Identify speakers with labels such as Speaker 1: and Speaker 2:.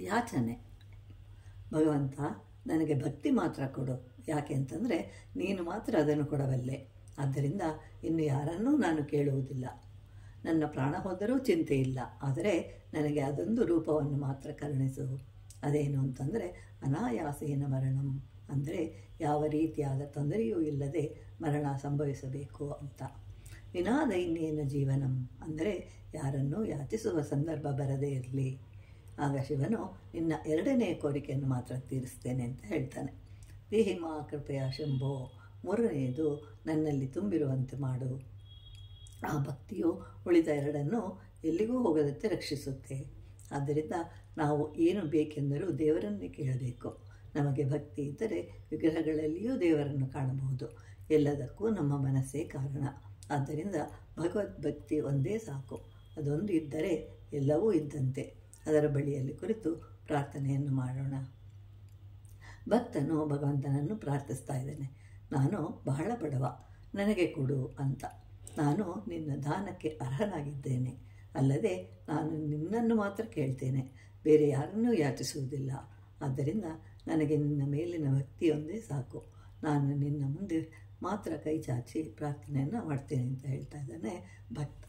Speaker 1: ಯಾಚನೆ. ಭಗವಂತ, ನನಗೆ ಭಕ್ತಿ ಮಾತ್ರ ಕೊಡು. ಯಾಕೆ ಅಂತಂದರೆ ನೀನು ಮಾತ್ರ ಅದನ್ನು ಕೊಡಬಲ್ಲೆ. ಆದ್ದರಿಂದ ಇನ್ನು ಯಾರನ್ನೂ ನಾನು ಕೇಳುವುದಿಲ್ಲ. ನನ್ನ ಪ್ರಾಣ ಹೋದರೂ ಚಿಂತೆ ಇಲ್ಲ, ಆದರೆ ನನಗೆ ಅದೊಂದು ರೂಪವನ್ನು ಮಾತ್ರ ಕರುಣಿಸು. ಅದೇನು ಅಂತಂದರೆ ಅನಾಯಾಸೇನ ಮರಣಂ, ಅಂದರೆ ಯಾವ ರೀತಿಯಾದ ತೊಂದರೆಯೂ ಇಲ್ಲದೆ ಮರಣ ಸಂಭವಿಸಬೇಕು ಅಂತ. ವಿನಾದೈನ್ಯೇನ ಜೀವನಂ, ಅಂದರೆ ಯಾರನ್ನೂ ಯಾಚಿಸುವ ಸಂದರ್ಭ ಬರದೇ ಇರಲಿ. ಆಗ ಶಿವನು ನಿನ್ನ ಎರಡನೇ ಕೋರಿಕೆಯನ್ನು ಮಾತ್ರ ತೀರಿಸ್ತೇನೆ ಅಂತ ಹೇಳ್ತಾನೆ. ದೇಹಿಮಾ ಕೃಪೆಯ ಶಂಭೋ, ಮೂರನೆಯದು ನನ್ನಲ್ಲಿ ತುಂಬಿರುವಂತೆ ಮಾಡು. ಆ ಭಕ್ತಿಯು ಉಳಿದ ಎರಡನ್ನು ಎಲ್ಲಿಗೂ ಹೋಗದಂತೆ ರಕ್ಷಿಸುತ್ತೆ. ಆದ್ದರಿಂದ ನಾವು ಏನು ಬೇಕೆಂದರೂ ದೇವರನ್ನೇ ಕೇಳಬೇಕು. ನಮಗೆ ಭಕ್ತಿ ಇದ್ದರೆ ವಿಗ್ರಹಗಳಲ್ಲಿಯೂ ದೇವರನ್ನು ಕಾಣಬಹುದು. ಎಲ್ಲದಕ್ಕೂ ನಮ್ಮ ಮನಸ್ಸೇ ಕಾರಣ. ಆದ್ದರಿಂದ ಭಗವದ್ಭಕ್ತಿ ಒಂದೇ ಸಾಕು. ಅದೊಂದು ಇದ್ದರೆ ಎಲ್ಲವೂ ಇದ್ದಂತೆ. ಅದರ ಬಳಿಯಲ್ಲಿ ಕುರಿತು ಪ್ರಾರ್ಥನೆಯನ್ನು ಮಾಡೋಣ. ಭಕ್ತನು ಭಗವಂತನನ್ನು ಪ್ರಾರ್ಥಿಸ್ತಾ ಇದ್ದಾನೆ. ನಾನು ಬಹಳ ಬಡವ, ನನಗೆ ಕೊಡು ಅಂತ. ನಾನು ನಿನ್ನ ದಾನಕ್ಕೆ ಅರ್ಹನಾಗಿದ್ದೇನೆ. ಅಲ್ಲದೆ ನಾನು ನಿನ್ನನ್ನು ಮಾತ್ರ ಕೇಳ್ತೇನೆ, ಬೇರೆ ಯಾರನ್ನೂ ಯಾಚಿಸುವುದಿಲ್ಲ. ಆದ್ದರಿಂದ ನನಗೆ ನಿನ್ನ ಮೇಲಿನ ಭಕ್ತಿಯೊಂದೇ ಸಾಕು. ನಾನು ನಿನ್ನ ಮುಂದೆ ಮಾತ್ರ ಕೈ ಚಾಚಿ ಪ್ರಾರ್ಥನೆಯನ್ನು ಮಾಡ್ತೇನೆ ಅಂತ ಹೇಳ್ತಾ ಇದ್ದಾನೆ ಭಕ್ತ.